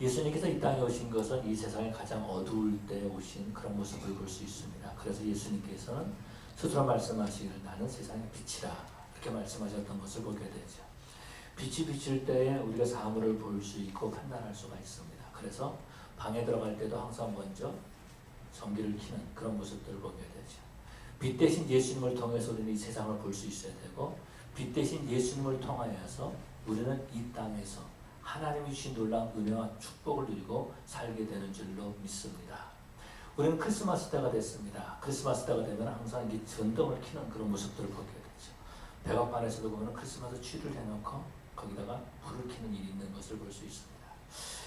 예수님께서 이 땅에 오신 것은 이 세상에 가장 어두울 때 오신 그런 모습을 볼 수 있습니다. 그래서 예수님께서는 스스로 말씀하시기를 나는 세상의 빛이라 이렇게 말씀하셨던 것을 보게 되죠. 빛이 비칠 때에 우리가 사물을 볼 수 있고 판단할 수가 있습니다. 그래서 방에 들어갈 때도 항상 먼저 전기를 켜는 그런 모습들을 보게 되죠. 빛 대신 예수님을 통해서 우리는 이 세상을 볼 수 있어야 되고, 빛 대신 예수님을 통하여서 우리는 이 땅에서 하나님이 주신 놀라운 은혜와 축복을 누리고 살게 되는 줄로 믿습니다. 우리는 크리스마스 때가 됐습니다. 크리스마스 때가 되면 항상 이게 전등을 켜는 그런 모습들을 보게 되죠. 백악관에서도 보면 크리스마스 추리를 해놓고 거기다가 불을 켜는 일이 있는 것을 볼 수 있습니다.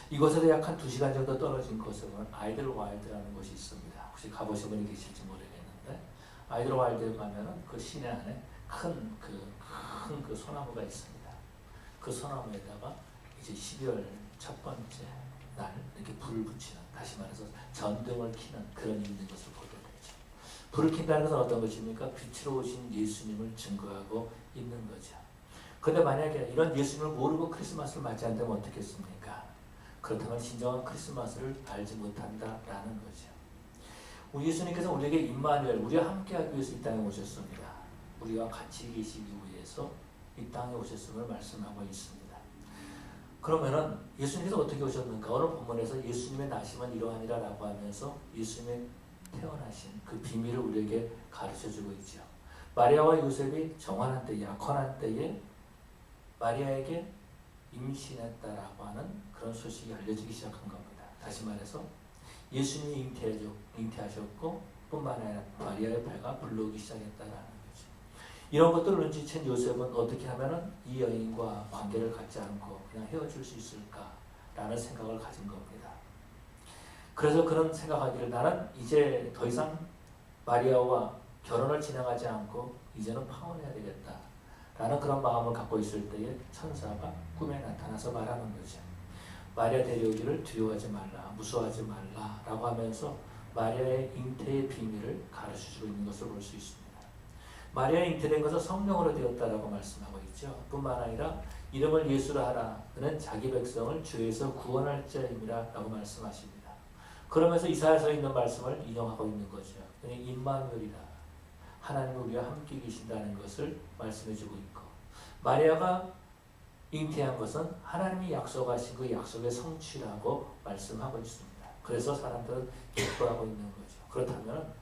이곳에서 약 한 2시간 정도 떨어진 곳에 보면 아이들 와일드라는 곳이 있습니다. 혹시 가보신 분이 계실지 모르겠는데, 아이들 와일드에 가면은 그 시내 안에 큰 그 소나무가 있습니다. 그 소나무에다가 이제 12월 첫 번째 날 이렇게 불을 붙이는, 다시 말해서 전등을 켜는 그런 일이 있는 것을 보게 되죠. 불을 켠다는 것은 어떤 것입니까? 빛으로 오신 예수님을 증거하고 있는 거죠. 그런데 만약에 이런 예수님을 모르고 크리스마스를 맞지 않다면 어떻겠습니까? 그렇다면 진정한 크리스마스를 알지 못한다라는 거죠. 우리 예수님께서 우리에게 임마누엘, 우리와 함께하기 위해서 이 땅에 오셨습니다. 우리와 같이 계시기 위해서 이 땅에 오셨음을 말씀하고 있습니다. 그러면은 예수님께서 어떻게 오셨는가? 오늘 본문에서 예수님의 나심은 이러하니라 라고 하면서 예수님의 태어나신 그 비밀을 우리에게 가르쳐주고 있죠. 마리아와 요셉이 정환한 때에, 약혼한 때에 마리아에게 임신했다라고 하는 그런 소식이 알려지기 시작한 겁니다. 다시 말해서 예수님이 잉태하셨고 뿐만 아니라 마리아의 배가 불러오기 시작했다라는 거죠. 이런 것들을 눈치챈 요셉은 어떻게 하면은 이 여인과 관계를 갖지 않고 그냥 헤어질 수 있을까라는 생각을 가진 겁니다. 그래서 그런 생각하기를 나는 이제 더 이상 마리아와 결혼을 진행하지 않고 이제는 파혼해야 되겠다 라는 그런 마음을 갖고 있을 때에 천사가 꿈에 나타나서 말하는 거죠. 마리아 데려오기를 두려워하지 말라, 무서워하지 말라 라고 하면서 마리아의 잉태의 비밀을 가르쳐주고 있는 것을 볼 수 있습니다. 마리아의 잉태된 것은 성령으로 되었다라고 말씀하고 있죠. 뿐만 아니라 이름을 예수라 하라, 그는 자기 백성을 죄에서 구원할 자임이라 라고 말씀하십니다. 그러면서 이사야서에 있는 말씀을 인용하고 있는 거죠. 그는 임마누엘이라, 하나님이 우리와 함께 계신다는 것을 말씀해주고 있고, 마리아가 잉태한 것은 하나님이 약속하신 그 약속의 성취라고 말씀하고 있습니다. 그래서 사람들은 기뻐하고 있는 거죠. 그렇다면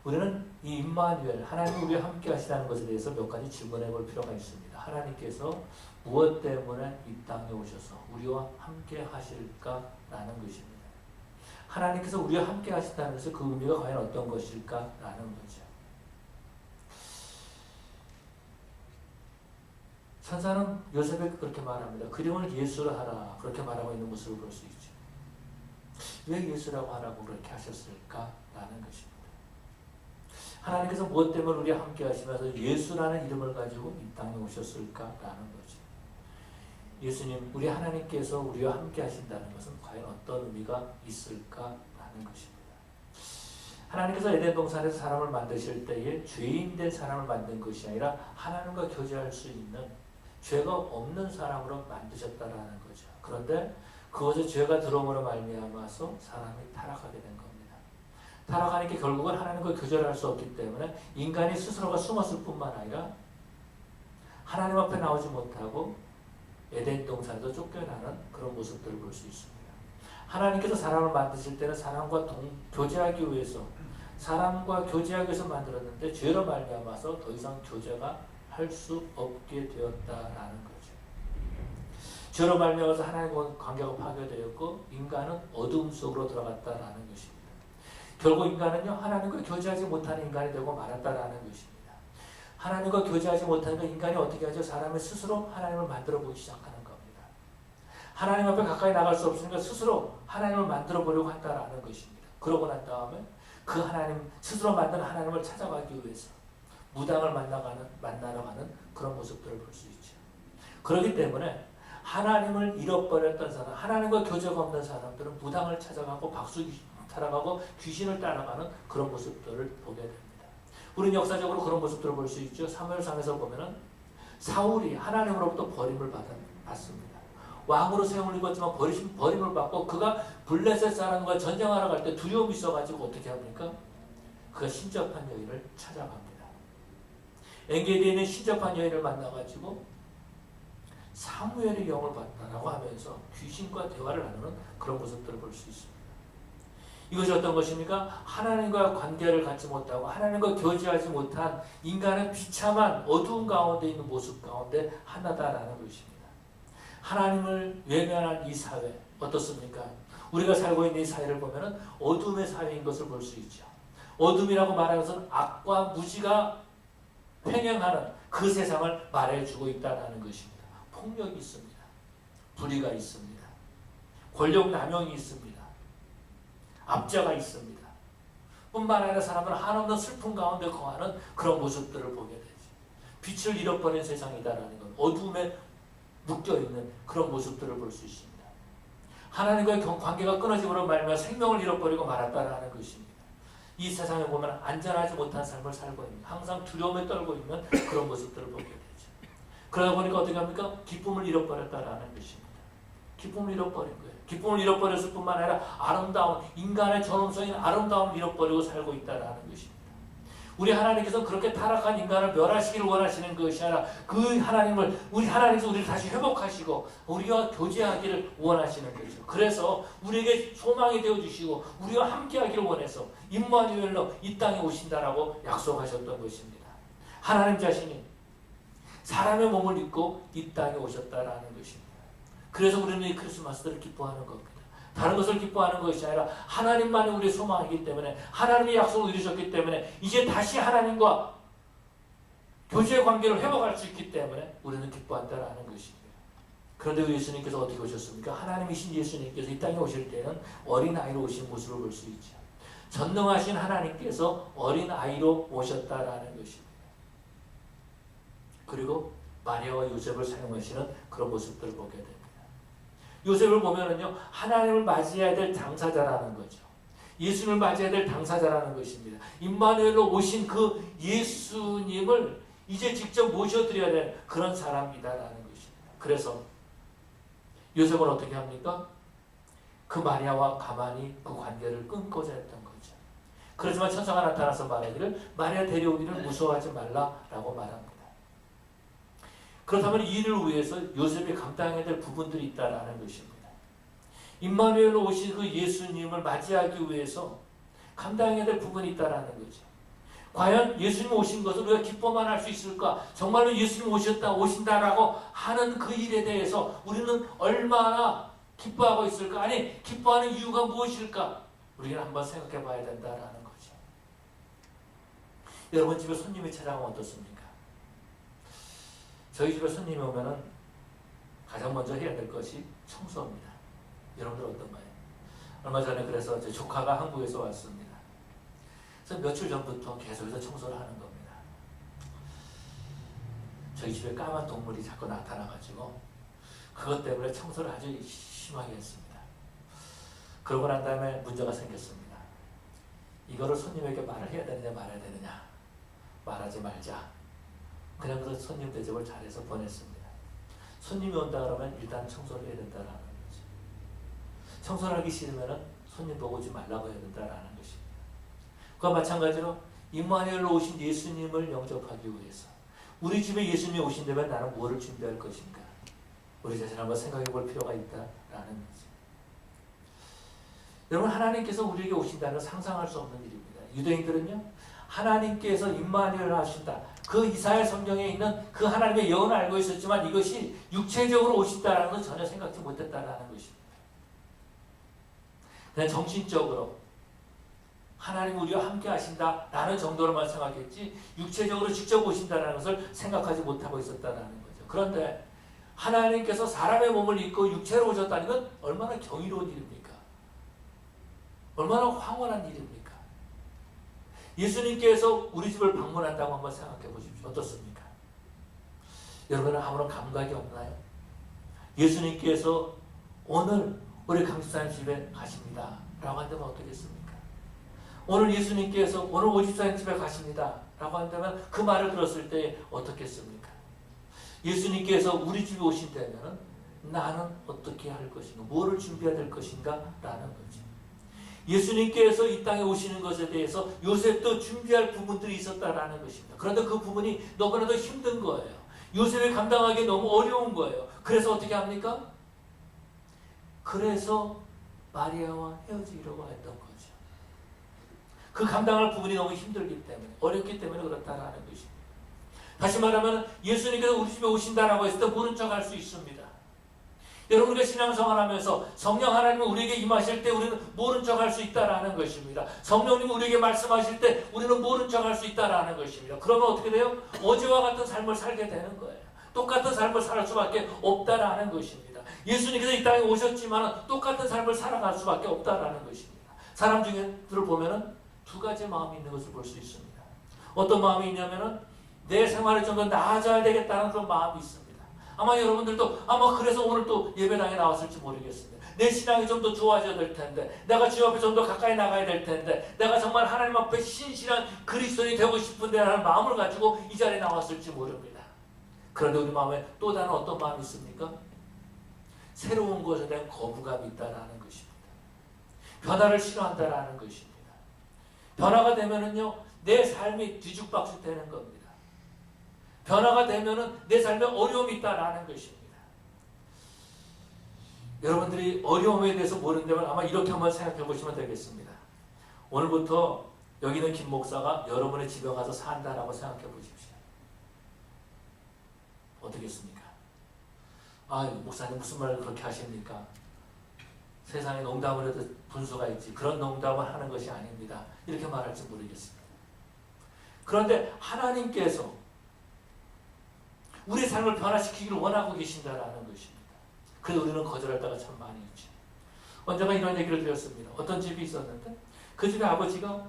우리는 이 임마누엘, 하나님이 우리와 함께 하시다는 것에 대해서 몇 가지 질문해 볼 필요가 있습니다. 하나님께서 무엇 때문에 이 땅에 오셔서 우리와 함께 하실까라는 것입니다. 하나님께서 우리와 함께 하신다는 것은 그 의미가 과연 어떤 것일까라는 거죠. 천사는 요셉에게 그렇게 말합니다. 그림을 예수라 하라, 그렇게 말하고 있는 모습을 볼 수 있죠. 왜 예수라고 하라고 그렇게 하셨을까라는 것입니다. 하나님께서 무엇 때문에 우리와 함께 하시면서 예수라는 이름을 가지고 이 땅에 오셨을까라는 거죠. 예수님, 우리 하나님께서 우리와 함께 하신다는 것은 과연 어떤 의미가 있을까라는 것입니다. 하나님께서 에덴 동산에서 사람을 만드실 때에 죄인된 사람을 만든 것이 아니라 하나님과 교제할 수 있는 죄가 없는 사람으로 만드셨다라는 거죠. 그런데 그것에 죄가 들어옴으로 말미암아서 사람이 타락하게 된 겁니다. 타락하니까 결국은 하나님과 교제를 할 수 없기 때문에 인간이 스스로가 숨었을 뿐만 아니라 하나님 앞에 나오지 못하고 에덴 동산에서 쫓겨나는 그런 모습들을 볼 수 있습니다. 하나님께서 사람을 만드실 때는 사람과 교제하기 위해서, 사람과 교제하기 위해서 만들었는데 죄로 말미암아서 더 이상 교제가 할 수 없게 되었다라는 거죠. 죄로 말미암아서 하나님과 관계가 파괴되었고 인간은 어둠 속으로 들어갔다라는 것입니다. 결국 인간은요, 하나님과 교제하지 못하는 인간이 되고 말았다라는 것입니다. 하나님과 교제하지 못하니까 인간이 어떻게 하죠? 사람이 스스로 하나님을 만들어 보기 시작하는 겁니다. 하나님 앞에 가까이 나갈 수 없으니까 스스로 하나님을 만들어 보려고 한다라는 것입니다. 그러고 난 다음에 그 하나님, 스스로 만든 하나님을 찾아가기 위해서 무당을 만나러 가는 그런 모습들을 볼 수 있죠. 그렇기 때문에 하나님을 잃어버렸던 사람, 하나님과 교제가 없는 사람들은 무당을 찾아가고 박수 따라가고 귀신을 따라가는 그런 모습들을 보게 됩니다. 우리는 역사적으로 그런 모습들을 볼 수 있죠. 사무엘상에서 보면은 사울이 하나님으로부터 버림을 받습니다. 왕으로 세움을 입었지만 버림을 받고 그가 블레셋 사람과 전쟁하러 갈 때 두려움이 있어가지고 어떻게 합니까? 그가 신접한 여인을 찾아갑니다. 엔게디에 있는 신접한 여인을 만나가지고 사무엘의 영을 받다라고 하면서 귀신과 대화를 나누는 그런 모습들을 볼 수 있습니다. 이것이 어떤 것입니까? 하나님과 관계를 갖지 못하고 하나님과 교제하지 못한 인간의 비참한 어두운 가운데 있는 모습 가운데 하나다라는 것입니다. 하나님을 외면한 이 사회 어떻습니까? 우리가 살고 있는 이 사회를 보면 어둠의 사회인 것을 볼 수 있죠. 어둠이라고 말하는 것은 악과 무지가 횡행하는 그 세상을 말해주고 있다는 것입니다. 폭력이 있습니다. 불의가 있습니다. 권력 남용이 있습니다. 압제가 있습니다. 뿐만 아니라 사람들은 한없는 슬픔 가운데 거하는 그런 모습들을 보게 되죠. 빛을 잃어버린 세상이다라는 것, 어둠에 묶여있는 그런 모습들을 볼 수 있습니다. 하나님과의 관계가 끊어짐으로 말미암아 생명을 잃어버리고 말았다라는 것입니다. 이 세상에 보면 안전하지 못한 삶을 살고 있는, 항상 두려움에 떨고 있는 그런 모습들을 보게 되죠. 그러다 보니까 어떻게 합니까? 기쁨을 잃어버렸다라는 것입니다. 기쁨을 잃어버린 거예요. 기쁨을 잃어버렸을 뿐만 아니라 아름다운 인간의 전음성인 아름다움을 잃어버리고 살고 있다라는 것입니다. 우리 하나님께서 그렇게 타락한 인간을 멸하시기를 원하시는 것이 아니라 그 하나님을 우리 하나님께서 우리를 다시 회복하시고 우리와 교제하기를 원하시는 거죠. 그래서 우리에게 소망이 되어 주시고 우리와 함께하기를 원해서 임마누엘로 이 땅에 오신다라고 약속하셨던 것입니다. 하나님 자신이 사람의 몸을 입고 이 땅에 오셨다라는 것입니다. 그래서 우리는 이 크리스마스를 기뻐하는 겁니다. 다른 것을 기뻐하는 것이 아니라 하나님만이 우리의 소망이기 때문에 하나님의 약속을 이루셨기 때문에 이제 다시 하나님과 교제의 관계를 회복할 수 있기 때문에 우리는 기뻐한다라는 것입니다. 그런데 예수님께서 어떻게 오셨습니까? 하나님이신 예수님께서 이 땅에 오실 때는 어린아이로 오신 모습을 볼 수 있죠. 전능하신 하나님께서 어린아이로 오셨다라는 것입니다. 그리고 마리아와 요셉을 사용하시는 그런 모습들을 보게 됩니다. 요셉을 보면은요, 하나님을 맞이해야 될 당사자라는 거죠. 예수님을 맞이해야 될 당사자라는 것입니다. 임마누엘로 오신 그 예수님을 이제 직접 모셔드려야 될 그런 사람이다라는 것입니다. 그래서 요셉은 어떻게 합니까? 그 마리아와 가만히 그 관계를 끊고자 했던 거죠. 그렇지만 천사가 나타나서 말하기를 마리아 데려오기를 무서워하지 말라라고 말합니다. 그렇다면 이 일을 위해서 요셉이 감당해야 될 부분들이 있다라는 것입니다. 임마누엘로 오신 그 예수님을 맞이하기 위해서 감당해야 될 부분이 있다라는 거죠. 과연 예수님 오신 것을 우리가 기뻐만 할 수 있을까? 정말로 예수님 오신다라고 하는 그 일에 대해서 우리는 얼마나 기뻐하고 있을까? 아니, 기뻐하는 이유가 무엇일까? 우리는 한번 생각해 봐야 된다라는 거죠. 여러분 집에 손님이 찾아오면 어떻습니까? 저희 집에 손님이 오면은 가장 먼저 해야 될 것이 청소입니다. 여러분들 어떤가요? 얼마 전에 그래서 제 조카가 한국에서 왔습니다. 그래서 며칠 전부터 계속해서 청소를 하는 겁니다. 저희 집에 까만 동물이 자꾸 나타나가지고 그것 때문에 청소를 아주 심하게 했습니다. 그러고 난 다음에 문제가 생겼습니다. 이거를 손님에게 말을 해야 되느냐 말아야 되느냐. 말하지 말자. 그냥 그 손님 대접을 잘해서 보냈습니다. 손님이 온다 그러면 일단 청소를 해야 된다라는 거죠. 청소를 하기 싫으면 손님 보고 오지 말라고 해야 된다라는 것입니다. 그와 마찬가지로 임마누엘로 오신 예수님을 영접하기 위해서 우리 집에 예수님이 오신다면 나는 무엇을 준비할 것인가? 우리 자신 한번 생각해 볼 필요가 있다라는 거죠. 여러분 하나님께서 우리에게 오신다는 상상할 수 없는 일입니다. 유대인들은요. 하나님께서 임마누엘 하신다. 그 이사야 성경에 있는 그 하나님의 예언을 알고 있었지만 이것이 육체적으로 오신다는 건 전혀 생각지 못했다는 것입니다. 그냥 정신적으로 하나님 우리와 함께 하신다라는 정도로만 생각했지 육체적으로 직접 오신다는 것을 생각하지 못하고 있었다는 거죠. 그런데 하나님께서 사람의 몸을 입고 육체로 오셨다는 건 얼마나 경이로운 일입니까? 얼마나 황홀한 일입니까? 예수님께서 우리 집을 방문한다고 한번 생각해 보십시오. 어떻습니까? 여러분은 아무런 감각이 없나요? 예수님께서 오늘 우리 강집사님 집에 가십니다. 라고 한다면 어떻겠습니까? 오늘 예수님께서 오늘 오집사님 집에 가십니다. 라고 한다면 그 말을 들었을 때 어떻겠습니까? 예수님께서 우리 집에 오신다면 나는 어떻게 할 것인가, 뭐를 준비해야 될 것인가 라는 거죠. 예수님께서 이 땅에 오시는 것에 대해서 요셉도 준비할 부분들이 있었다라는 것입니다. 그런데 그 부분이 너무나도 힘든 거예요. 요셉이 감당하기 너무 어려운 거예요. 그래서 어떻게 합니까? 그래서 마리아와 헤어지려고 했던 거죠. 그 감당할 부분이 너무 힘들기 때문에, 어렵기 때문에 그렇다라는 것입니다. 다시 말하면 예수님께서 우리 집에 오신다라고 했을 때 모른 척 할 수 있습니다. 여러분, 우리가 신앙생활 하면서 성령 하나님이 우리에게 임하실 때 우리는 모른 척 할 수 있다라는 것입니다. 성령님이 우리에게 말씀하실 때 우리는 모른 척 할 수 있다라는 것입니다. 그러면 어떻게 돼요? 어제와 같은 삶을 살게 되는 거예요. 똑같은 삶을 살 수밖에 없다라는 것입니다. 예수님께서 이 땅에 오셨지만 똑같은 삶을 살아갈 수밖에 없다라는 것입니다. 사람 중에들을 보면은 두 가지 마음이 있는 것을 볼 수 있습니다. 어떤 마음이 있냐면은 내 생활이 좀 더 나아져야 되겠다는 그런 마음이 있습니다. 아마 여러분들도 아마 그래서 오늘 또 예배당에 나왔을지 모르겠습니다. 내 신앙이 좀 더 좋아져야 될 텐데, 내가 주 앞에 좀 더 가까이 나가야 될 텐데, 내가 정말 하나님 앞에 신실한 그리스도인이 되고 싶은데 라는 마음을 가지고 이 자리에 나왔을지 모릅니다. 그런데 우리 마음에 또 다른 어떤 마음이 있습니까? 새로운 것에 대한 거부감이 있다라는 것입니다. 변화를 싫어한다라는 것입니다. 변화가 되면은요, 내 삶이 뒤죽박죽 되는 겁니다. 변화가 되면은 내 삶에 어려움이 있다라는 것입니다. 여러분들이 어려움에 대해서 모른다면 아마 이렇게 한번 생각해 보시면 되겠습니다. 오늘부터 여기 있는 김 목사가 여러분의 집에 가서 산다라고 생각해 보십시오. 어떻겠습니까? 아, 목사님 무슨 말을 그렇게 하십니까? 세상에 농담을 해도 분수가 있지. 그런 농담을 하는 것이 아닙니다. 이렇게 말할지 모르겠습니다. 그런데 하나님께서 우리의 삶을 변화시키기를 원하고 계신다라는 것입니다. 그래서 우리는 거절할 때가 참 많이 있죠. 언젠가 이런 얘기를 드렸습니다. 어떤 집이 있었는데 그 집에 아버지가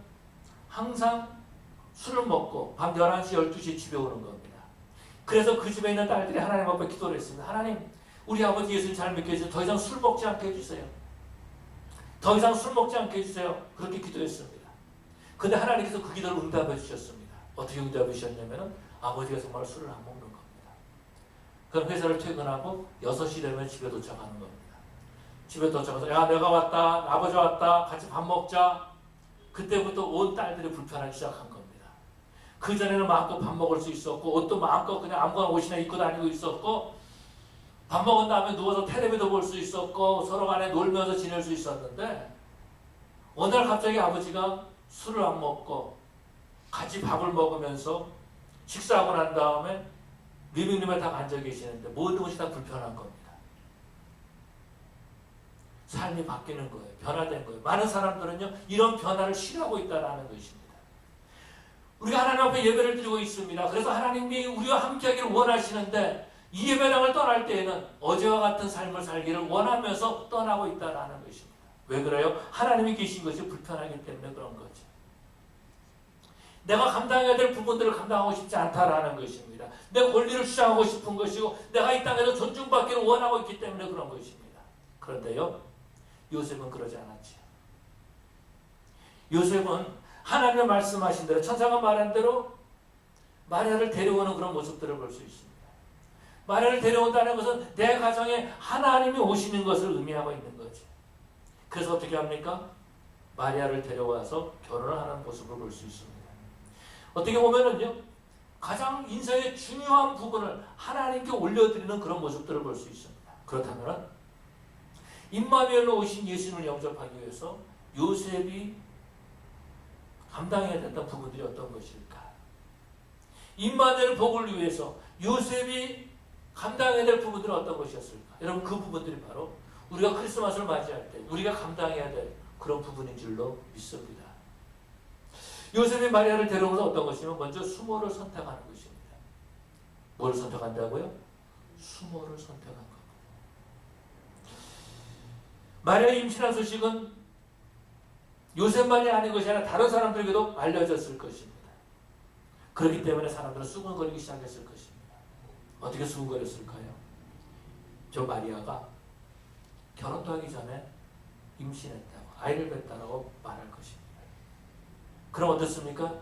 항상 술을 먹고 밤 11시, 12시에 집에 오는 겁니다. 그래서 그 집에 있는 딸들이 하나님 앞에 기도를 했습니다. 하나님, 우리 아버지 예수님 잘 믿게 해주세요. 더 이상 술 먹지 않게 해주세요. 더 이상 술 먹지 않게 해주세요. 그렇게 기도했습니다. 근데 하나님께서 그 기도를 응답해 주셨습니다. 어떻게 응답해 주셨냐면 아버지가 정말 술을 안 먹는 겁니다. 그럼 회사를 퇴근하고 6시 되면 집에 도착하는 겁니다. 집에 도착해서 야, 내가 왔다, 아버지 왔다, 같이 밥 먹자. 그때부터 온 딸들이 불편하기 시작한 겁니다. 그전에는 마음껏 밥 먹을 수 있었고 옷도 마음껏 그냥 아무거나 옷이나 입고 다니고 있었고 밥 먹은 다음에 누워서 텔레비도 볼 수 있었고 서로 간에 놀면서 지낼 수 있었는데 어느 날 갑자기 아버지가 술을 안 먹고 같이 밥을 먹으면서 식사하고 난 다음에 리빙룸에 다 앉아 계시는데 모든 것이 다 불편한 겁니다. 삶이 바뀌는 거예요. 변화된 거예요. 많은 사람들은요, 이런 변화를 싫어하고 있다는 것입니다. 우리가 하나님 앞에 예배를 드리고 있습니다. 그래서 하나님이 우리와 함께 하기를 원하시는데 이 예배당을 떠날 때에는 어제와 같은 삶을 살기를 원하면서 떠나고 있다는 것입니다. 왜 그래요? 하나님이 계신 것이 불편하기 때문에 그런 거죠. 내가 감당해야 될 부분들을 감당하고 싶지 않다라는 것입니다. 내 권리를 주장하고 싶은 것이고 내가 이 땅에서 존중받기를 원하고 있기 때문에 그런 것입니다. 그런데요, 요셉은 그러지 않았지요. 요셉은 하나님의 말씀하신 대로, 천사가 말한 대로 마리아를 데려오는 그런 모습들을 볼 수 있습니다. 마리아를 데려온다는 것은 내 가정에 하나님이 오시는 것을 의미하고 있는 거죠. 그래서 어떻게 합니까? 마리아를 데려와서 결혼을 하는 모습을 볼 수 있습니다. 어떻게 보면은요, 가장 인생의 중요한 부분을 하나님께 올려드리는 그런 모습들을 볼 수 있습니다. 그렇다면 임마누엘로 오신 예수님을 영접하기 위해서 요셉이 감당해야 됐던 부분들이 어떤 것일까? 임마누엘 복을 위해서 요셉이 감당해야 될 부분들은 어떤 것이었을까? 여러분, 그 부분들이 바로 우리가 크리스마스를 맞이할 때 우리가 감당해야 될 그런 부분인 줄로 믿습니다. 요셉이 마리아를 데려오면서 어떤 것이냐면 먼저 수모를 선택하는 것입니다. 뭘 선택한다고요? 수모를 선택한 겁니다. 마리아의 임신한 소식은 요셉만이 아닌 것이 아니라 다른 사람들에게도 알려졌을 것입니다. 그렇기 때문에 사람들은 수군거리기 시작했을 것입니다. 어떻게 수군거렸을까요? 저 마리아가 결혼도 하기 전에 임신했다고, 아이를 낳았다고 말할 것입니다. 그럼 어떻습니까?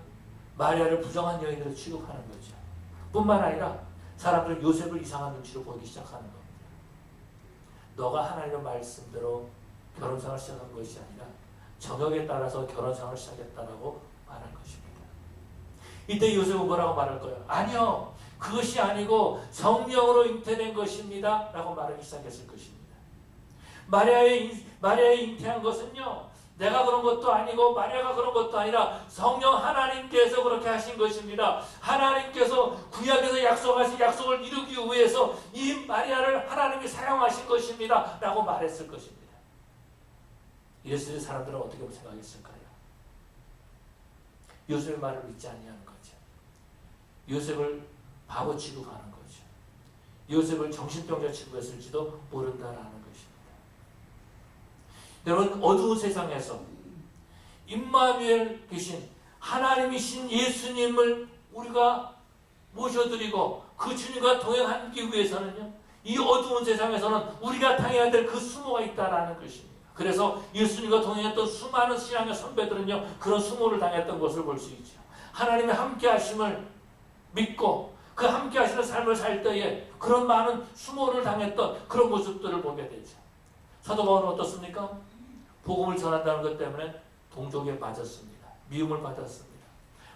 마리아를 부정한 여인으로 취급하는 거죠. 뿐만 아니라 사람들은 요셉을 이상한 눈치로 보기 시작하는 겁니다. 너가 하나님의 말씀대로 결혼생활을 시작한 것이 아니라 정욕에 따라서 결혼생활을 시작했다라고 말한 것입니다. 이때 요셉은 뭐라고 말할 거예요? 아니요, 그것이 아니고 성령으로 잉태된 것입니다 라고 말하기 시작했을 것입니다. 마리아의 잉태한 것은요, 내가 그런 것도 아니고 마리아가 그런 것도 아니라 성령 하나님께서 그렇게 하신 것입니다. 하나님께서 구약에서 약속하신 약속을 이루기 위해서 이 마리아를 하나님이 사용하신 것입니다 라고 말했을 것입니다. 이랬을 때 사람들은 어떻게 생각했을까요? 요셉의 말을 믿지 아니하는 거죠. 요셉을 바보 취급하는 거죠. 요셉을 정신병자 취급했을지도 모른다라는 것입니다. 여러분, 어두운 세상에서 임마누엘 계신 하나님이신 예수님을 우리가 모셔드리고 그 주님과 동행하기 위해서는요, 이 어두운 세상에서는 우리가 당해야 될 그 수모가 있다라는 것입니다. 그래서 예수님과 동행했던 수많은 신앙의 선배들은요, 그런 수모를 당했던 것을 볼 수 있죠. 하나님의 함께 하심을 믿고 그 함께 하시는 삶을 살 때에 그런 많은 수모를 당했던 그런 모습들을 보게 되죠. 사도 바울은 어떻습니까? 복음을 전한다는 것 때문에 동족에 빠졌습니다. 미움을 받았습니다.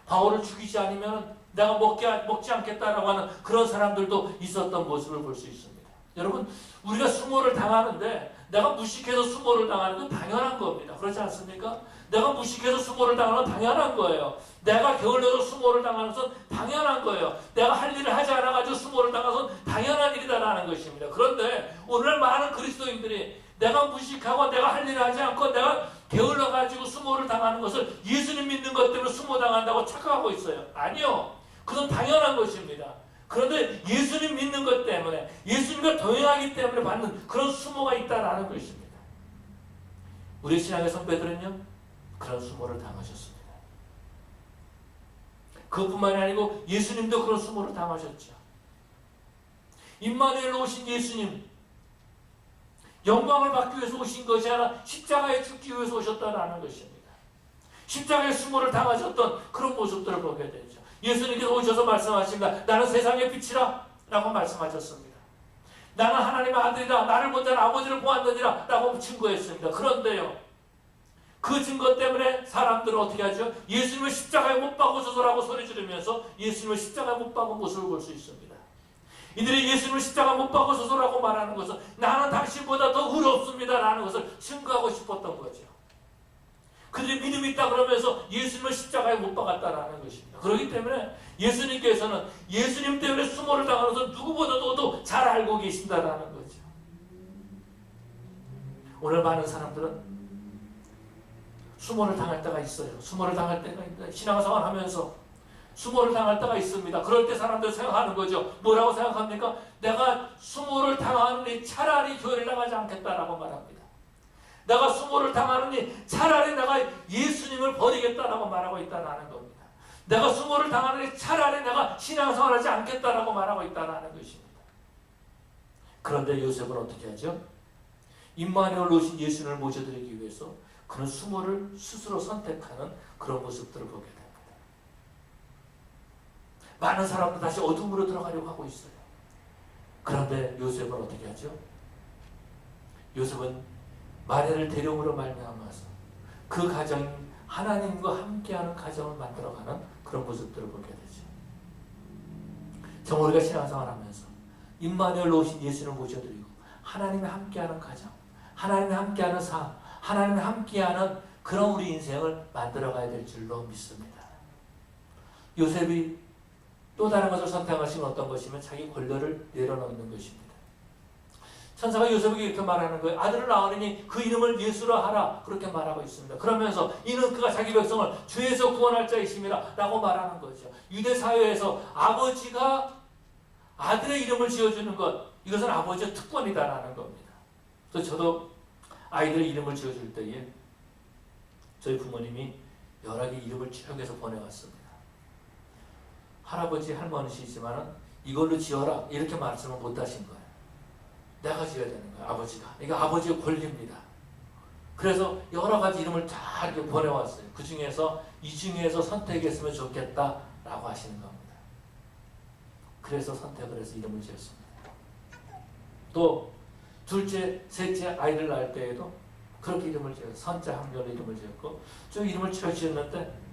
바울을 죽이지 않으면 내가 먹지 않겠다라고 하는 그런 사람들도 있었던 모습을 볼 수 있습니다. 여러분, 우리가 수모를 당하는데 내가 무식해서 수모를 당하는 건 당연한 겁니다. 그렇지 않습니까? 내가 무식해서 수모를 당하는 건 당연한 거예요. 내가 게을러서 수모를 당하는 것은 당연한 거예요. 내가 할 일을 하지 않아가지고 수모를 당하는 것은 당연한 일이다라는 것입니다. 그런데 오늘 많은 그리스도인들이 내가 무식하고 내가 할 일을 하지 않고 내가 게을러가지고 수모를 당하는 것을 예수님 믿는 것 때문에 수모당한다고 착각하고 있어요. 아니요. 그건 당연한 것입니다. 그런데 예수님 믿는 것 때문에 예수님과 동행하기 때문에 받는 그런 수모가 있다라는 것입니다. 우리 신앙의 선배들은요, 그런 수모를 당하셨습니다. 그것뿐만이 아니고 예수님도 그런 수모를 당하셨죠. 임마누엘로 오신 예수님, 영광을 받기 위해서 오신 것이 아니라 십자가에 죽기 위해서 오셨다라는 것입니다. 십자가의 수모를 당하셨던 그런 모습들을 보게 되죠. 예수님께서 오셔서 말씀하십니다. 나는 세상의 빛이라 라고 말씀하셨습니다. 나는 하나님의 아들이라, 나를 본 자는 아버지를 보았느니라 라고 증거했습니다. 그런데요, 그 증거 때문에 사람들은 어떻게 하죠? 예수님을 십자가에 못 박으소서라고 소리 지르면서 예수님을 십자가에 못 박은 모습을 볼 수 있습니다. 이들이 예수님을 십자가 못 박으소서라고 말하는 것은 나는 당신보다 더 의롭습니다 라는 것을 증거하고 싶었던 거죠. 그들이 믿음이 있다 그러면서 예수님을 십자가에 못 박았다라는 것입니다. 그렇기 때문에 예수님께서는 예수님 때문에 수모를 당하는 것을 누구보다도 더 잘 알고 계신다라는 거죠. 오늘 많은 사람들은 수모를 당할 때가 있어요. 수모를 당할 때가 있는데 신앙생활 하면서 수모를 당할 때가 있습니다. 그럴 때 사람들 생각하는 거죠. 뭐라고 생각합니까? 내가 수모를 당하느니 차라리 교회를 나가지 않겠다라고 말합니다. 내가 수모를 당하느니 차라리 내가 예수님을 버리겠다라고 말하고 있다는 겁니다. 내가 수모를 당하느니 차라리 내가 신앙생활하지 않겠다라고 말하고 있다는 것입니다. 그런데 요셉은 어떻게 하죠? 임마누엘 오신 예수님을 모셔드리기 위해서 그는 수모를 스스로 선택하는 그런 모습들을 보게 됩니다. 많은 사람들 다시 어둠으로 들어가려고 하고 있어요. 그런데 요셉은 어떻게 하죠? 요셉은 마리아를 데려오므로 말미암아서 그 가정, 하나님과 함께하는 가정을 만들어가는 그런 모습들을 보게 되죠. 정말 우리가 신앙생활하면서 임마누엘 오신 예수님을 모셔드리고 하나님과 함께하는 가정, 하나님과 함께하는 삶, 하나님과 함께하는 그런 우리 인생을 만들어가야 될 줄로 믿습니다. 요셉이 또 다른 것을 선택하신 어떤 것이면 자기 권력을 내려놓는 것입니다. 천사가 요셉에게 이렇게 말하는 거예요. 아들을 낳으니 그 이름을 예수라 하라. 그렇게 말하고 있습니다. 그러면서 이는 그가 자기 백성을 죄에서 구원할 자이심이라 라고 말하는 거죠. 유대 사회에서 아버지가 아들의 이름을 지어주는 것, 이것은 아버지의 특권이다라는 겁니다. 그래서 저도 아이들의 이름을 지어줄 때에 저희 부모님이 여러 개 이름을 지역에서 보내왔습니다. 할아버지, 할머니시지만 이걸로 지어라 이렇게 말씀을 못 하신 거예요. 내가 지어야 되는 거예요. 아버지가. 이게 아버지의 권리입니다. 그래서 여러 가지 이름을 다 이렇게 보내왔어요. 그 중에서 이 중에서 선택했으면 좋겠다라고 하시는 겁니다. 그래서 선택을 해서 이름을 지었습니다. 또 둘째, 셋째 아이를 낳을 때에도 그렇게 이름을 지었고 선자 학렬로 이름을 지었고 좀 이름을 지었는데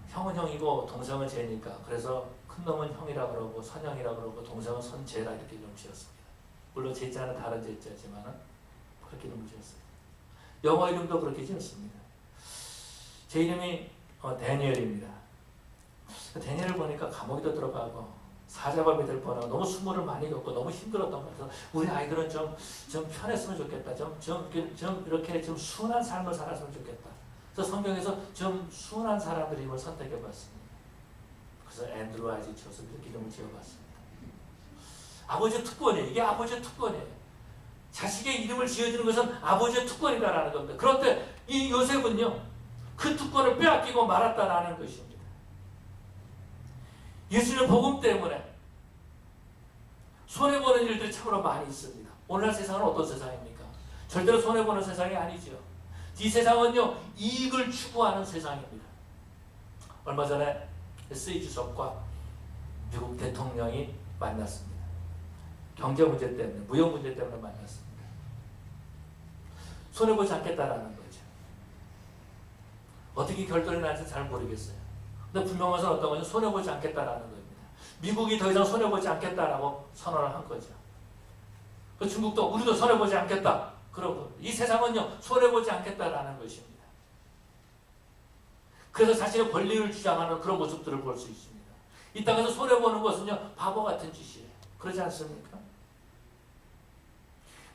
형은 형이고 동생은 쟤니까 그래서 큰 놈은 형이라 그러고 선형이라 그러고 동생은 선재라 이렇게 이름 지었습니다. 물론 제자는 다른 제자지만 그렇게 이름을 지었어요. 영어 이름도 그렇게 지었습니다. 제 이름이 데니엘입니다. 데니엘을 보니까 감옥에도 들어가고 사자범이 될 뻔하고 너무 수모를 많이 겪고 너무 힘들었던 것 같아서 우리 아이들은 좀 편했으면 좋겠다. 좀 이렇게 좀 순한 삶을 살았으면 좋겠다. 그래서 성경에서 좀 순한 사람들 이름을 선택해봤습니다. 그래서 앤드루 아이즈 쳐서 이렇게 이름을 지어봤습니다. 아버지의 특권이에요. 이게 아버지의 특권이에요. 자식의 이름을 지어주는 것은 아버지의 특권이다라는 겁니다. 그런데 이 요셉은요, 그 특권을 빼앗기고 말았다라는 것입니다. 예수님의 복음 때문에 손해보는 일들이 참으로 많이 있습니다. 오늘날 세상은 어떤 세상입니까? 절대로 손해보는 세상이 아니죠. 이 세상은요, 이익을 추구하는 세상입니다. 얼마 전에 S.A. 주석과 미국 대통령이 만났습니다. 경제 문제 때문에, 무역 문제 때문에 만났습니다. 손해보지 않겠다라는 거죠. 어떻게 결론이 날지 잘 모르겠어요. 근데 분명한 것은 어떤 거죠? 손해보지 않겠다라는 겁니다. 미국이 더 이상 손해보지 않겠다라고 선언을 한 거죠. 그 중국도 우리도 손해보지 않겠다. 그러고 이 세상은요, 손해보지 않겠다라는 것입니다. 그래서 자신의 권리를 주장하는 그런 모습들을 볼 수 있습니다. 이 땅에서 손해보는 것은요, 바보 같은 짓이에요. 그러지 않습니까?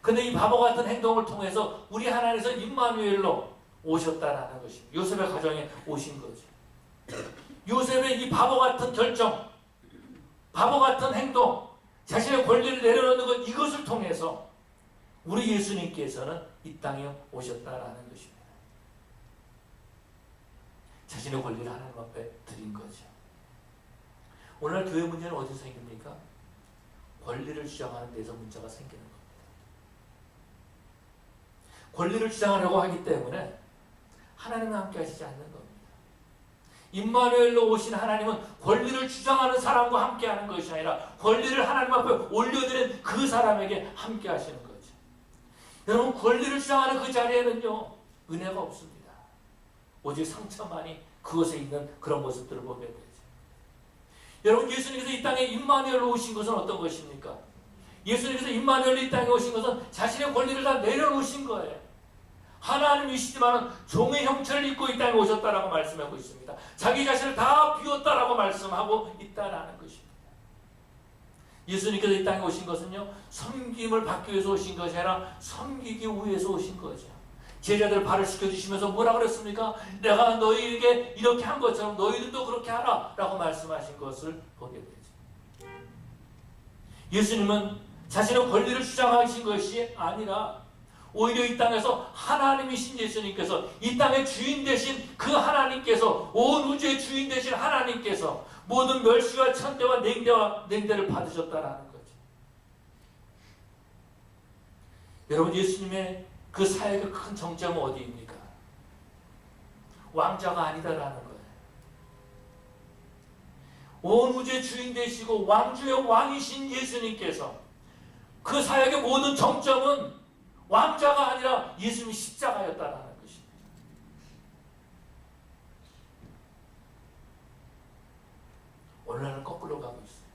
근데 이 바보 같은 행동을 통해서 우리 하나님께서 임마누엘로 오셨다라는 것입니다. 요셉의 가정에 오신 거죠. 요셉의 이 바보 같은 결정, 바보 같은 행동, 자신의 권리를 내려놓는 것, 이것을 통해서 우리 예수님께서는 이 땅에 오셨다라는 것입니다. 자신의 권리를 하나님 앞에 드린 거죠. 오늘날 교회 문제는 어디서 생깁니까? 권리를 주장하는 데서 문제가 생기는 겁니다. 권리를 주장하려고 하기 때문에 하나님과 함께 하시지 않는 겁니다. 임마누엘로 오신 하나님은 권리를 주장하는 사람과 함께 하는 것이 아니라 권리를 하나님 앞에 올려드린 그 사람에게 함께 하시는 거죠. 여러분, 권리를 주장하는 그 자리에는요, 은혜가 없습니다. 오직 상처만이 그것에 있는 그런 모습들을 보게 되죠. 여러분, 예수님께서 이 땅에 임마누엘로 오신 것은 어떤 것입니까? 예수님께서 임마누엘로 이 땅에 오신 것은 자신의 권리를 다 내려놓으신 거예요. 하나님이시지만 종의 형체를 입고 이 땅에 오셨다라고 말씀하고 있습니다. 자기 자신을 다 비웠다라고 말씀하고 있다라는 것입니다. 예수님께서 이 땅에 오신 것은요, 섬김을 받기 위해서 오신 것이 아니라 섬기기 위해서 오신 거죠. 제자들 발을 씻겨주시면서 뭐라 그랬습니까? 내가 너희에게 이렇게 한 것처럼 너희들도 그렇게 하라 라고 말씀하신 것을 보게 되죠. 예수님은 자신의 권리를 주장하신 것이 아니라 오히려 이 땅에서 하나님이신 예수님께서, 이 땅의 주인 되신 그 하나님께서, 온 우주의 주인 되신 하나님께서 모든 멸시와 천대와 냉대를 받으셨다라는 거죠. 여러분, 예수님의 그 사역의 큰 정점은 어디입니까? 왕자가 아니다라는 거예요. 온 우주의 주인 되시고 왕주의 왕이신 예수님께서 그 사역의 모든 정점은 왕자가 아니라 예수님이 십자가였다라는 것입니다. 오늘날은 거꾸로 가고 있어요.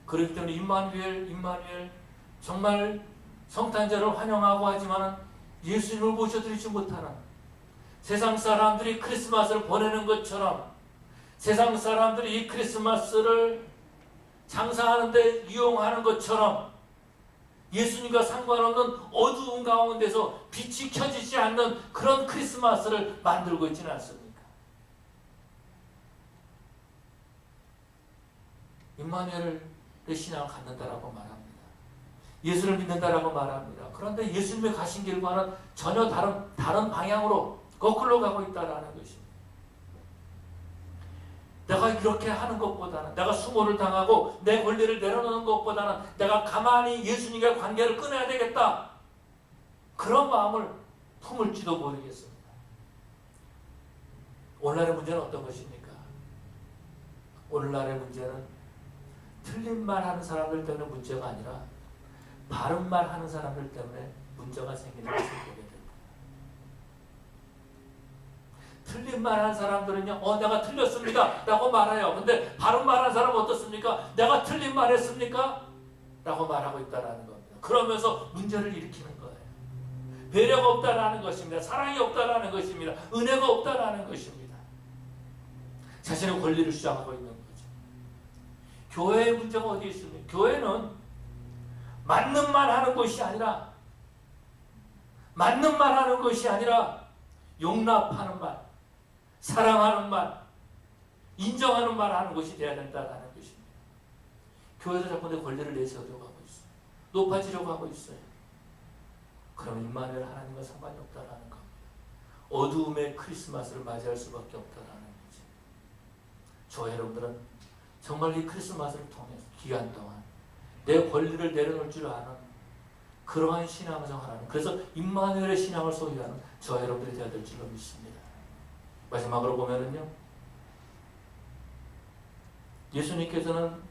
그렇기 때문에 임마누엘 정말 성탄절을 환영하고 하지만 예수님을 모셔드리지 못하는, 세상 사람들이 크리스마스를 보내는 것처럼 세상 사람들이 이 크리스마스를 장사하는 데 이용하는 것처럼 예수님과 상관없는 어두운 가운데서 빛이 켜지지 않는 그런 크리스마스를 만들고 있지는 않습니까? 임마누엘의 신앙을 갖는다라고 말합니다. 예수를 믿는다라고 말합니다. 그런데 예수님의 가신 길과는 전혀 다른 방향으로 거꾸로 가고 있다라는 것입니다. 내가 이렇게 하는 것보다는, 내가 수모를 당하고 내 권리를 내려놓는 것보다는 내가 가만히 예수님과 관계를 끊어야 되겠다, 그런 마음을 품을지도 모르겠습니다. 오늘날의 문제는 어떤 것입니까? 오늘날의 문제는 틀린 말 하는 사람들 때문에 문제가 아니라 바른 말 하는 사람들 때문에 문제가 생기는 것을 보게 됩니다. 틀린 말 하는 사람들은요, 내가 틀렸습니다 라고 말해요. 근데 바른 말 하는 사람은 어떻습니까? 내가 틀린 말 했습니까? 라고 말하고 있다는 겁니다. 그러면서 문제를 일으키는 거예요. 배려가 없다라는 것입니다. 사랑이 없다라는 것입니다. 은혜가 없다라는 것입니다. 자신의 권리를 주장하고 있는 거죠. 교회의 문제가 어디 있습니까? 교회는 맞는 말 하는 것이 아니라 용납하는 말, 사랑하는 말, 인정하는 말 하는 것이 되어야 된다는 것입니다. 교회도 자꾸 내 권리를 내세우려고 하고 있어요. 높아지려고 하고 있어요. 그러면 임마누엘 하나님과 상관이 없다는 겁니다. 어두움의 크리스마스를 맞이할 수밖에 없다는 거죠. 저 여러분들은 정말 이 크리스마스를 통해서 기간 동안 내 권리를 내려놓을 줄 아는 그러한 신앙을 하는, 그래서 임마누엘의 신앙을 소유하는 저 여러분들이 되어야 될 줄로 믿습니다. 마지막으로 보면은요, 예수님께서는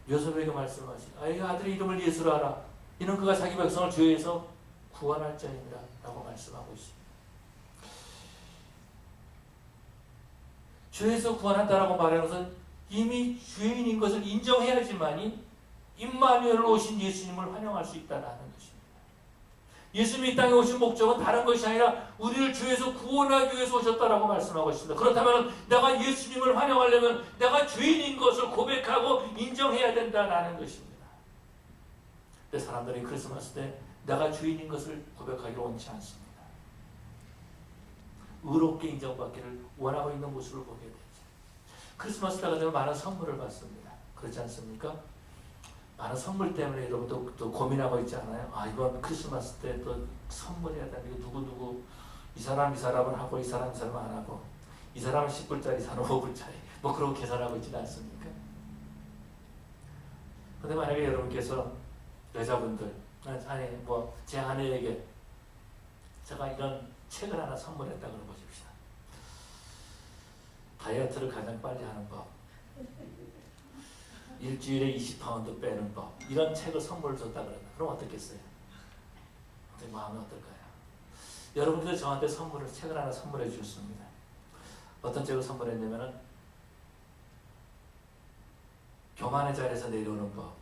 요셉에게 말씀하시고, 이 아들의 이름을 예수로 하라. 이는 그가 자기 백성을 죄에서 구원할 자입니다 라고 말씀하고 있습니다. 죄에서 구원한다라고 말하는 것은 이미 죄인인 것을 인정해야지만이 임마누엘로 오신 예수님을 환영할 수 있다는 것입니다. 예수님이 이 땅에 오신 목적은 다른 것이 아니라 우리를 죄에서 구원하기 위해서 오셨다라고 말씀하고 있습니다. 그렇다면 내가 예수님을 환영하려면 내가 죄인인 것을 고백하고 인정해야 된다는 것입니다. 근데 사람들이 크리스마스 때 내가 죄인인 것을 고백하기를 원치 않습니다. 의롭게 인정받기를 원하고 있는 모습을 보게 되죠. 크리스마스 때가 되면 많은 선물을 받습니다. 그렇지 않습니까? 많은 선물 때문에 여러분도 또 고민하고 있지 않아요? 이번 크리스마스 때 또 선물해야 되는데 누구 이 사람은 하고 이 사람은 안 하고, 이 사람은 10불짜리, 이 사람은 5불짜리 뭐 그러고 계산하고 있지는 않습니까? 근데 만약에 여러분께서 여자분들, 제 아내에게 제가 이런 책을 하나 선물했다 그러고 보십시다. 다이어트를 가장 빨리 하는 법, 일주일에 20파운드 빼는 법, 이런 책을 선물을 줬다 그러면 그럼 어떻겠어요? 마음이 어떨까요? 여러분들 저한테 책을 하나 선물해 주셨습니다. 어떤 책을 선물했냐면은 교만의 자리에서 내려오는 법,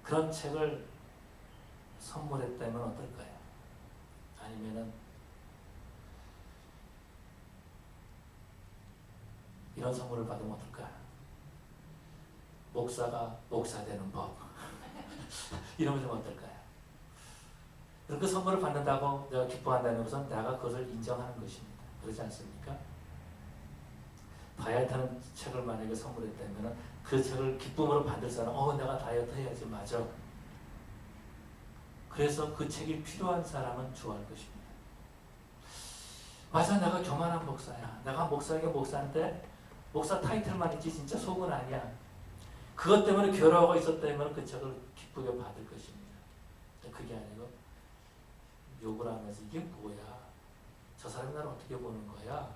그런 책을 선물했다면 어떨까요? 아니면은 이런 선물을 받으면 어떨까요? 목사가 목사 되는 법 이러면 좀 어떨까요? 그 선물을 받는다고 내가 기뻐한다는 것은 내가 그것을 인정하는 것입니다. 그렇지 않습니까? 다이어트하는 책을 만약에 선물했다면 그 책을 기쁨으로 받을 사람, 내가 다이어트 해야지, 맞아. 그래서 그 책이 필요한 사람은 좋아할 것입니다. 맞아, 내가 교만한 목사야. 내가 목사인데 목사 타이틀만 있지 진짜 속은 아니야. 그것 때문에 괴로워하고 있었다면 그 책을 기쁘게 받을 것입니다. 그게 아니고 욕을 하면서 이게 뭐야? 저 사람이 나를 어떻게 보는 거야?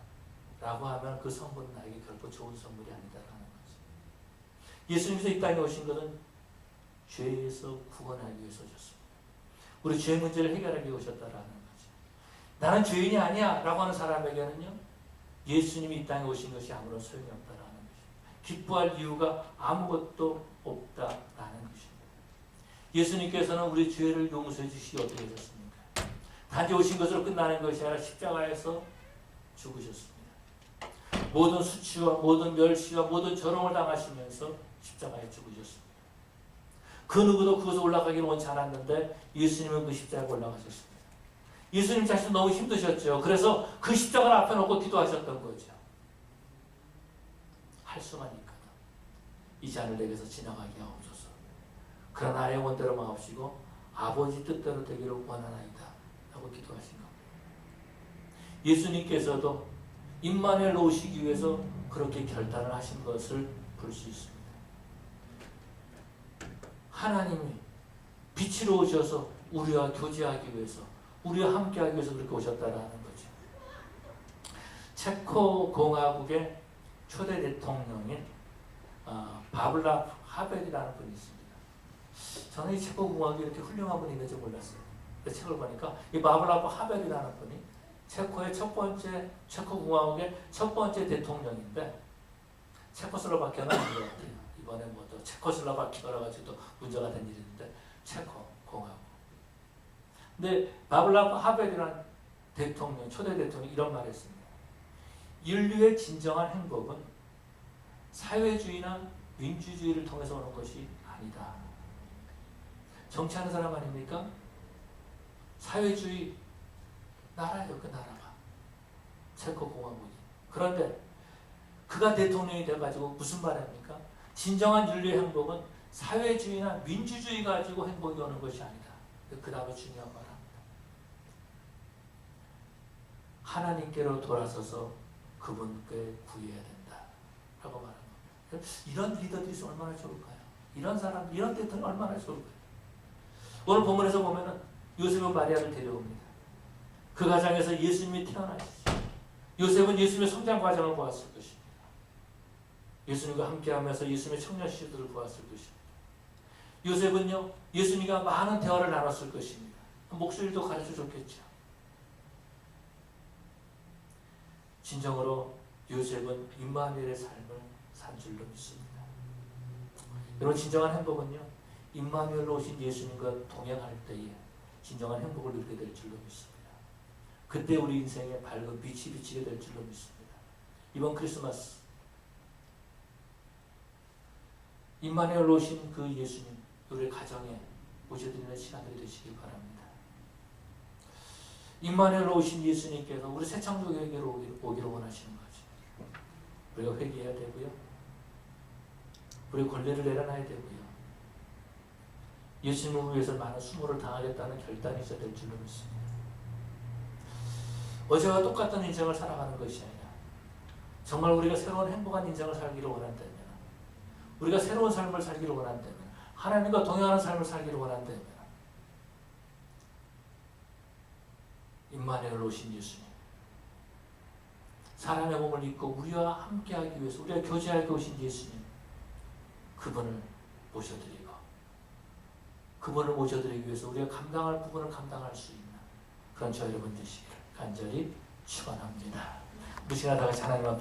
라고 하면 그 선물은 나에게 결코 좋은 선물이 아니다라는 거죠. 예수님께서 이 땅에 오신 것은 죄에서 구원하기 위해서 오셨습니다. 우리 죄 문제를 해결하기 위해 오셨다라는 거죠. 나는 죄인이 아니야 라고 하는 사람에게는요, 예수님이 이 땅에 오신 것이 아무런 소용이 없다라는 것입니다. 기뻐할 이유가 아무것도 없다라는 것입니다. 예수님께서는 우리 죄를 용서해 주시기 어떻게 하셨습니까? 단지 오신 것으로 끝나는 것이 아니라 십자가에서 죽으셨습니다. 모든 수치와 모든 멸시와 모든 저롱을 당하시면서 십자가에 죽으셨습니다. 그 누구도 그것을 올라가기를 원치 않았는데 예수님은 그 십자가에 올라가셨습니다. 예수님 자신 너무 힘드셨죠. 그래서 그 십자가를 앞에 놓고 기도하셨던 거죠. 할 수만 있거든 이 잔을 내게서 지나가게 하옵소서. 그러나 나의 원대로 마옵시고 아버지 뜻대로 되기를 원하나이다 하고 기도하신 겁니다. 예수님께서도 임마누엘로 오시기 위해서 그렇게 결단을 하신 것을 볼 수 있습니다. 하나님이 빛으로 오셔서 우리와 교제하기 위해서, 우리와 함께하기 위해서 그렇게 오셨다라는 거죠. 체코 공화국의 초대 대통령인 바블라 하벨이라는 분이 있습니다. 저는 이 체코 공화국이 이렇게 훌륭한 분이 있는지 몰랐어요. 그 책을 보니까 이 바블라 하벨이라는 분이 체코의 체코 공화국의 첫 번째 대통령인데 체코슬로바키아는 아닌 것 같아요. 이번에 뭐 또 체코슬로바키아라 가지고 또 문제가 된 일이 있는데 체코 공화국. 근데 바블라 하벨이라는 대통령, 초대 대통령이 이런 말을 했습니다. 인류의 진정한 행복은 사회주의나 민주주의를 통해서 오는 것이 아니다. 정치하는 사람 아닙니까? 사회주의 나라예요, 그 나라가. 체코 공화국이. 그런데 그가 대통령이 돼가지고 무슨 말입니까? 진정한 인류의 행복은 사회주의나 민주주의 가지고 행복이 오는 것이 아니다. 그 다음에 중요한 말합니다. 하나님께로 돌아서서 그분께 구해야 된다. 라고 말합니다. 이런 리더들이 있으면 얼마나 좋을까요? 이런 사람, 이런 대통령 얼마나 좋을까요? 오늘 본문에서 보면은 요셉은 마리아를 데려옵니다. 그 가정에서 예수님이 태어나시죠. 요셉은 예수님의 성장 과정을 보았을 것입니다. 예수님과 함께하면서 예수님의 청년 시절을 보았을 것입니다. 요셉은요, 예수님과 많은 대화를 나눴을 것입니다. 목소리도 가르쳐 줬겠죠. 진정으로 요셉은 임마누엘의 삶을 산 줄로 믿습니다. 여러분, 진정한 행복은요, 임마누엘로 오신 예수님과 동행할 때에 진정한 행복을 누리게 될 줄로 믿습니다. 그때 우리 인생에 밝은 빛이 비치게 될 줄로 믿습니다. 이번 크리스마스 임마누엘로 오신 그 예수님, 우리 가정에 모셔드리는 시간들이 되시길 바랍니다. 임마누엘로 오신 예수님께서 우리 새창조교회로 오기를 원하시는 거죠. 우리가 회개해야 되고요. 우리 권리를 내려놔야 되고요. 예수님을 위해서 많은 수모를 당하겠다는 결단이 있어야 될 줄로 믿습니다. 어제와 똑같은 인생을 살아가는 것이 아니라 정말 우리가 새로운 행복한 인생을 살기를 원한다면, 우리가 새로운 삶을 살기를 원한다면, 하나님과 동행하는 삶을 살기를 원한다면 임마누엘 오신 예수님, 사람의 몸을 입고 우리와 함께하기 위해서, 우리가 교제하기 오신 예수님, 그분을 모셔드리고 그분을 모셔드리기 위해서 우리가 감당할 부분을 감당할 수 있는 그런 저 여러분 되시기를 간절히 축원합니다. 우리 시간 다 같이 하나님 앞에